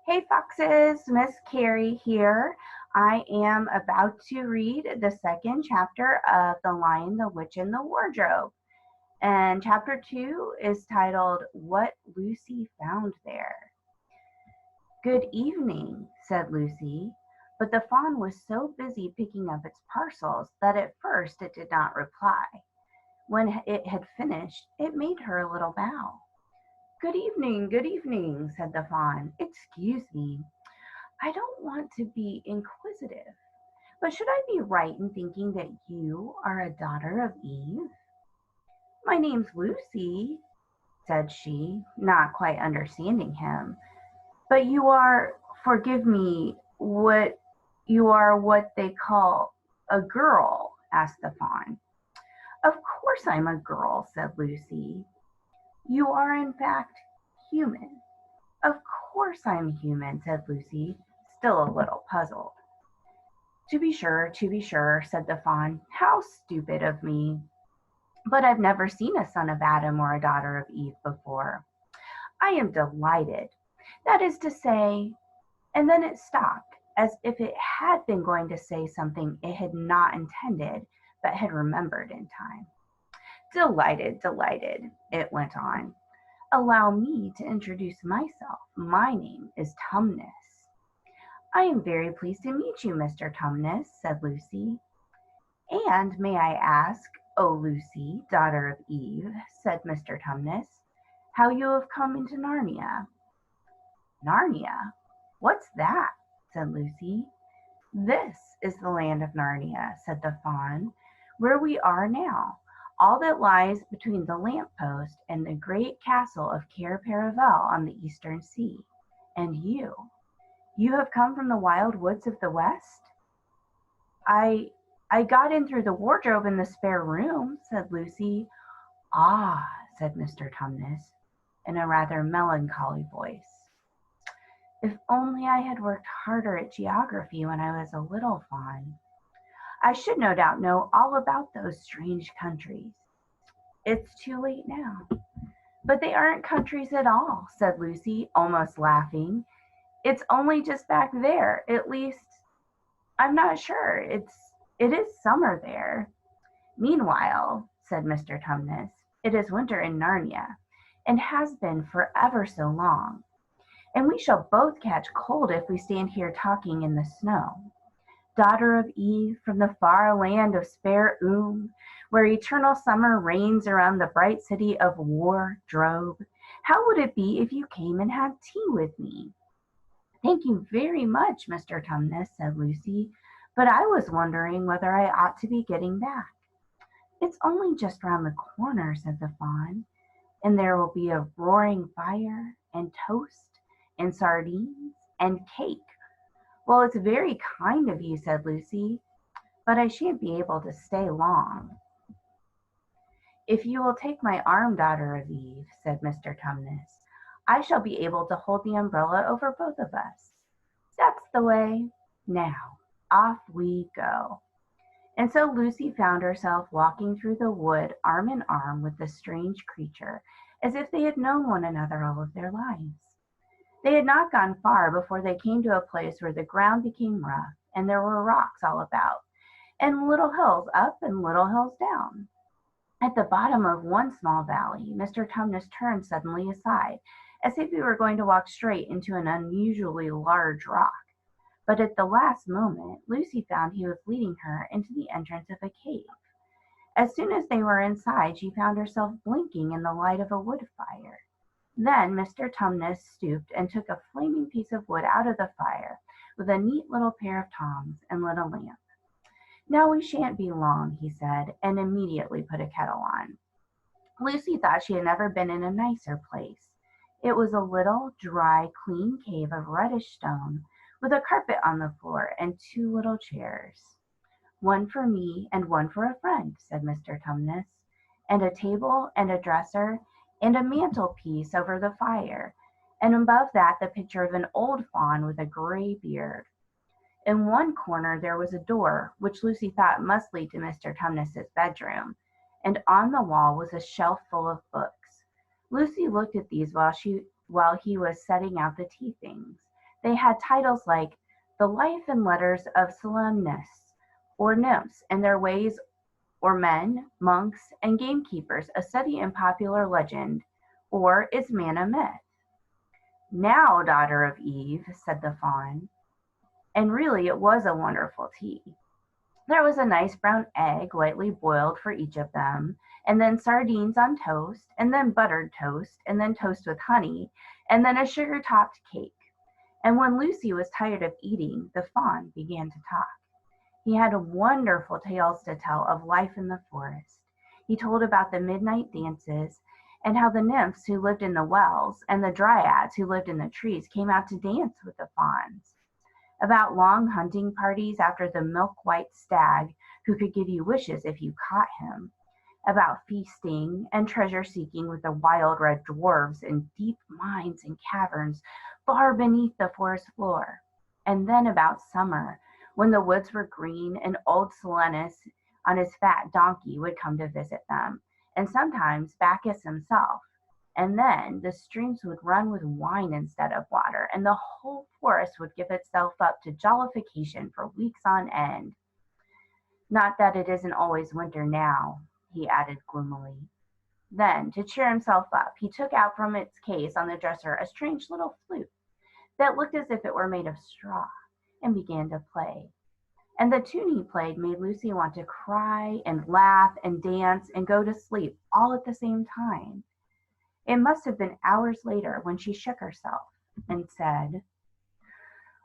Hey Foxes, Miss Keri here. I am about to read the second chapter of The Lion, the Witch, and the Wardrobe. And chapter 2 is titled What Lucy Found There. Good evening, said Lucy, but the fawn was so busy picking up its parcels that at first it did not reply. When it had finished, it made her a little bow. Good evening, said the fawn. Excuse me. I don't want to be inquisitive, but should I be right in thinking that you are a daughter of Eve? My name's Lucy, said she, not quite understanding him. But you are, forgive me, what they call a girl, asked the fawn. Of course I'm a girl, said Lucy. You are in fact human. Of course I'm human, said Lucy, still a little puzzled. To be sure, said the fawn. How stupid of me. But I've never seen a son of Adam or a daughter of Eve before. I am delighted. That is to say, and then it stopped, as if it had been going to say something it had not intended, but had remembered in time. Delighted, it went on. Allow me to introduce myself. My name is Tumnus. I am very pleased to meet you, Mr. Tumnus, said Lucy. And may I ask, O Lucy, daughter of Eve, said Mr. Tumnus, how you have come into Narnia? Narnia? What's that? Said Lucy. This is the land of Narnia, said the fawn, where we are now, all that lies between the lamp-post and the great castle of Cair Paravel on the eastern sea. And you have come from the wild woods of the west? I got in through the wardrobe in the spare room, said Lucy. Ah, said Mr. Tumnus, in a rather melancholy voice. If only I had worked harder at geography when I was a little fawn. I should no doubt know all about those strange countries. It's too late now. But they aren't countries at all, said Lucy, almost laughing. It's only just back there. At least, I'm not sure. It is summer there. Meanwhile, said Mr. Tumnus, it is winter in Narnia, and has been for ever so long. And we shall both catch cold if we stand here talking in the snow. Daughter of Eve, from the far land of spare where eternal summer reigns around the bright city of Wardrobe, how would it be if you came and had tea with me? Thank you very much, Mr. Tumnus, said Lucy, but I was wondering whether I ought to be getting back. It's only just round the corner, said the fawn, and there will be a roaring fire, and toast, and sardines, and cake. Well, it's very kind of you, said Lucy, but I shan't be able to stay long. If you will take my arm, daughter of Eve, said Mr. Tumnus, I shall be able to hold the umbrella over both of us. That's the way. Now, off we go. And so Lucy found herself walking through the wood arm in arm with the strange creature, as if they had known one another all of their lives. They had not gone far before they came to a place where the ground became rough, and there were rocks all about, and little hills up and little hills down. At the bottom of one small valley, Mr. Tumnus turned suddenly aside, as if he were going to walk straight into an unusually large rock. But at the last moment, Lucy found he was leading her into the entrance of a cave. As soon as they were inside, she found herself blinking in the light of a wood fire. Then Mr. Tumnus stooped and took a flaming piece of wood out of the fire with a neat little pair of tongs and lit a lamp. Now we shan't be long, he said, and immediately put a kettle on. Lucy thought she had never been in a nicer place. It was a little, dry, clean cave of reddish stone, with a carpet on the floor and two little chairs. One for me and one for a friend, said Mr. Tumnus, and a table and a dresser and a mantelpiece over the fire, and above that the picture of an old fawn with a gray beard. In one corner there was a door, which Lucy thought must lead to Mr. Tumnus's bedroom, and on the wall was a shelf full of books. Lucy looked at these while he was setting out the tea things. They had titles like The Life and Letters of Solemnists, or Nymphs and Their Ways, or Men, Monks, and Gamekeepers, a study in popular legend, or Is Man a Myth? Now, daughter of Eve, said the fawn, and really it was a wonderful tea. There was a nice brown egg lightly boiled for each of them, and then sardines on toast, and then buttered toast, and then toast with honey, and then a sugar-topped cake. And when Lucy was tired of eating, the fawn began to talk. He had wonderful tales to tell of life in the forest. He told about the midnight dances, and how the nymphs who lived in the wells and the dryads who lived in the trees came out to dance with the fawns. About long hunting parties after the milk-white stag who could give you wishes if you caught him. About feasting and treasure-seeking with the wild red dwarfs in deep mines and caverns far beneath the forest floor. And then about summer, when the woods were green and old Silenus on his fat donkey would come to visit them, and sometimes Bacchus himself. And then the streams would run with wine instead of water, and the whole forest would give itself up to jollification for weeks on end. Not that it isn't always winter now, he added gloomily. Then, to cheer himself up, he took out from its case on the dresser a strange little flute that looked as if it were made of straw, and began to play. And the tune he played made Lucy want to cry and laugh and dance and go to sleep all at the same time. It must have been hours later when she shook herself and said,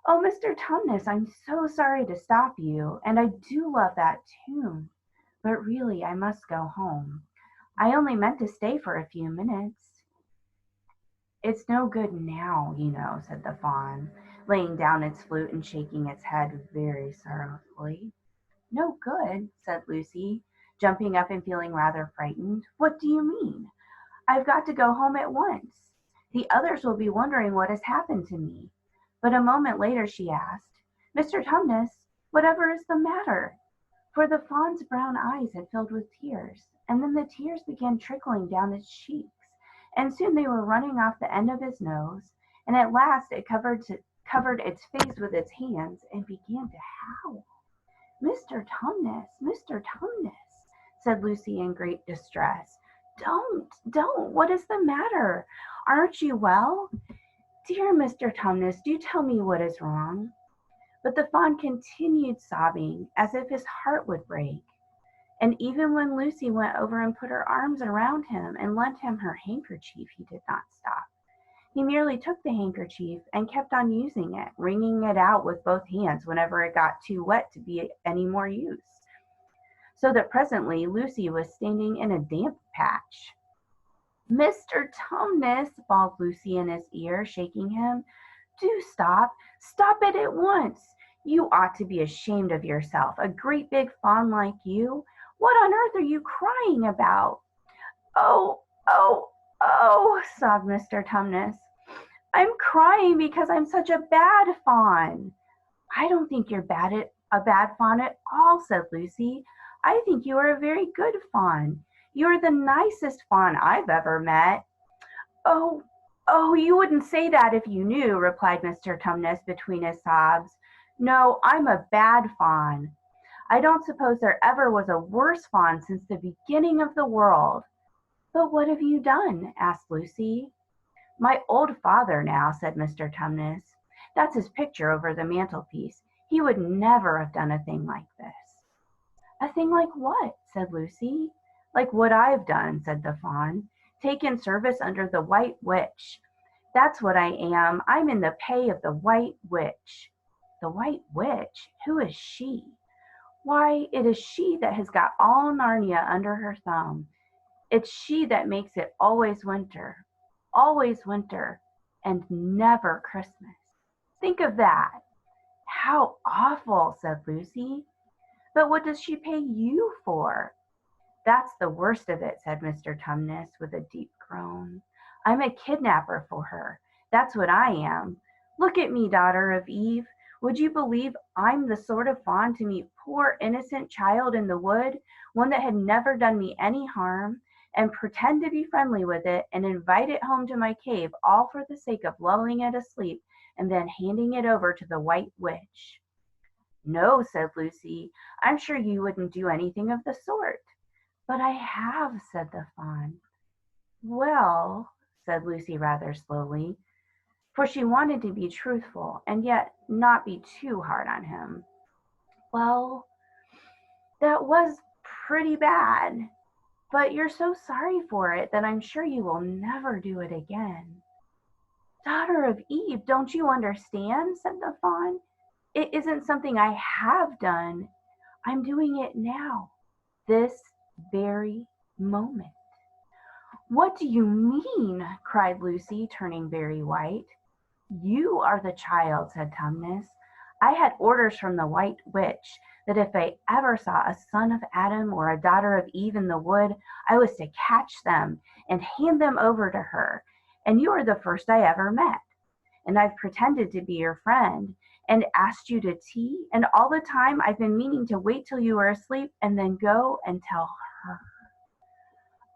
"Oh, Mr. Tumnus, I'm so sorry to stop you, and I do love that tune, but really I must go home. I only meant to stay for a few minutes." "It's no good now, you know," said the fawn, laying down its flute and shaking its head very sorrowfully. "No good," said Lucy, jumping up and feeling rather frightened. "What do you mean? I've got to go home at once. The others will be wondering what has happened to me." But a moment later she asked, "Mr. Tumnus, whatever is the matter?" For the fawn's brown eyes had filled with tears, and then the tears began trickling down its cheeks, and soon they were running off the end of his nose, and at last it covered its face with its hands and began to howl. "Mr. Tumnus, Mr. Tumnus," said Lucy in great distress. Don't, what is the matter? Aren't you well? Dear Mr. Tumnus, do tell me what is wrong." But the fawn continued sobbing as if his heart would break. And even when Lucy went over and put her arms around him and lent him her handkerchief, he did not stop. He merely took the handkerchief and kept on using it, wringing it out with both hands whenever it got too wet to be any more use. So that presently Lucy was standing in a damp patch. "Mr. Tumnus," bawled Lucy in his ear, shaking him, "do stop. Stop it at once. You ought to be ashamed of yourself, a great big fawn like you. What on earth are you crying about?" "Oh, oh, oh," sobbed Mr. Tumnus. "I'm crying because I'm such a bad fawn." "I don't think you're a bad fawn at all," said Lucy. "I think you are a very good fawn. You're the nicest fawn I've ever met." "Oh, you wouldn't say that if you knew," replied Mr. Tumnus between his sobs. "No, I'm a bad fawn. I don't suppose there ever was a worse fawn since the beginning of the world." "But what have you done?" asked Lucy. "My old father now," said Mr. Tumnus. "That's his picture over the mantelpiece. He would never have done a thing like this." "A thing like what?" said Lucy. "Like what I've done," said the fawn. "Taken service under the White Witch. That's what I am. I'm in the pay of the White Witch." "The White Witch? Who is she?" "Why, it is she that has got all Narnia under her thumb. It's she that makes it always winter, and never Christmas. Think of that." "How awful," said Lucy. "But what does she pay you for?" "That's the worst of it," said Mr. Tumnus with a deep groan. "I'm a kidnapper for her. That's what I am. Look at me, daughter of Eve. Would you believe I'm the sort of fawn to meet poor innocent child in the wood, one that had never done me any harm, and pretend to be friendly with it and invite it home to my cave, all for the sake of lulling it asleep and then handing it over to the White Witch." "No," said Lucy, "I'm sure you wouldn't do anything of the sort." "But I have," said the Fawn. "Well," said Lucy rather slowly, for she wanted to be truthful and yet not be too hard on him. "Well, that was pretty bad, but you're so sorry for it that I'm sure you will never do it again." "Daughter of Eve, don't you understand?" said the Fawn. "It isn't something I have done. I'm doing it now, this very moment." "What do you mean?" cried Lucy, turning very white. "You are the child," said Tumnus. "I had orders from the White Witch that if I ever saw a son of Adam or a daughter of Eve in the wood, I was to catch them and hand them over to her. And you are the first I ever met. And I've pretended to be your friend and asked you to tea, and all the time I've been meaning to wait till you were asleep and then go and tell her."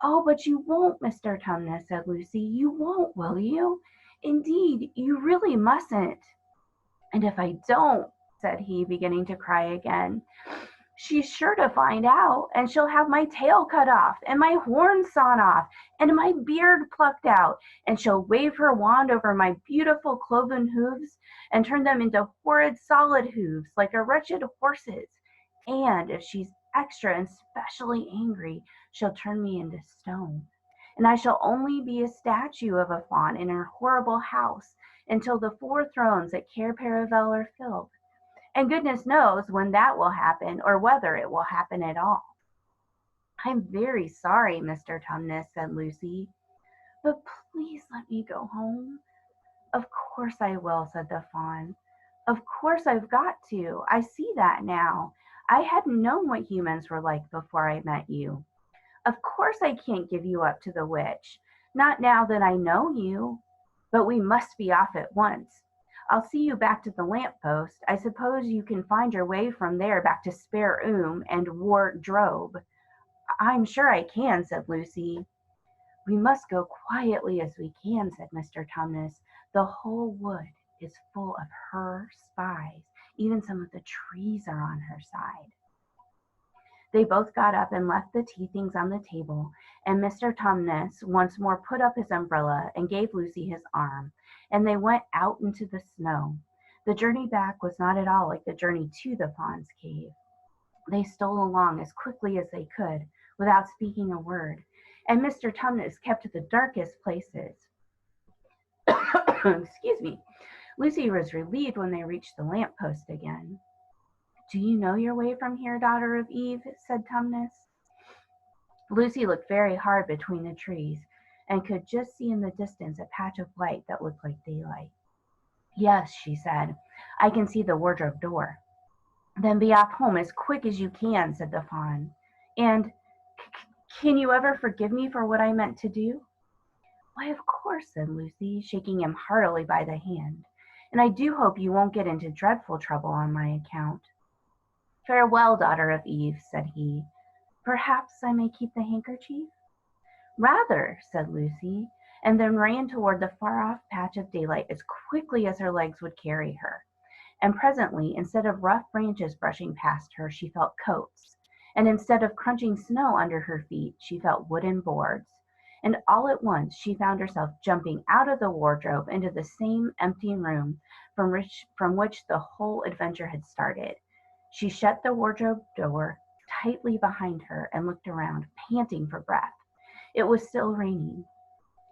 "Oh, but you won't, Mr. Tumnus," said Lucy. "You won't, will you? Indeed, you really mustn't." "And if I don't," said he, beginning to cry again, "she's sure to find out, and she'll have my tail cut off, and my horns sawn off, and my beard plucked out, and she'll wave her wand over my beautiful cloven hooves, and turn them into horrid solid hooves, like a wretched horse's. And if she's extra and specially angry, she'll turn me into stone, and I shall only be a statue of a fawn in her horrible house until the 4 thrones at Cair Paravel are filled. And goodness knows when that will happen, or whether it will happen at all." "I'm very sorry, Mr. Tumnus," said Lucy, "but please let me go home." "Of course I will," said the Fawn. "Of course I've got to. I see that now. I hadn't known what humans were like before I met you. Of course I can't give you up to the witch, not now that I know you. But we must be off at once. I'll see you back to the lamp post. I suppose you can find your way from there back to Spare and Wardrobe." "I'm sure I can," said Lucy. "We must go quietly as we can," said Mr. Tumnus. "The whole wood is full of her spies. Even some of the trees are on her side." They both got up and left the tea things on the table, and Mr. Tumnus once more put up his umbrella and gave Lucy his arm, and they went out into the snow. The journey back was not at all like the journey to the Fawn's cave. They stole along as quickly as they could, without speaking a word, and Mr. Tumnus kept to the darkest places. Excuse me. Lucy was relieved when they reached the lamp post again. "Do you know your way from here, Daughter of Eve?" said Tumnus. Lucy looked very hard between the trees, and could just see in the distance a patch of light that looked like daylight. "Yes," she said, "I can see the wardrobe door." "Then be off home as quick as you can," said the Fawn. "And can you ever forgive me for what I meant to do?" "Why, of course," said Lucy, shaking him heartily by the hand. "And I do hope you won't get into dreadful trouble on my account." "Farewell, Daughter of Eve," said he. "Perhaps I may keep the handkerchief?" "Rather," said Lucy, and then ran toward the far-off patch of daylight as quickly as her legs would carry her. And presently, instead of rough branches brushing past her, she felt coats, and instead of crunching snow under her feet, she felt wooden boards. And all at once she found herself jumping out of the wardrobe into the same empty room from which the whole adventure had started. She shut the wardrobe door tightly behind her and looked around, panting for breath. It was still raining,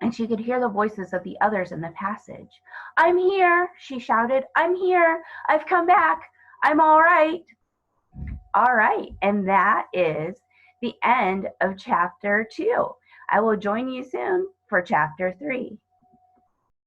and she could hear the voices of the others in the passage. "I'm here," she shouted. "I'm here. I've come back. I'm all right." All right, and that is the end of chapter 2. I will join you soon for chapter 3.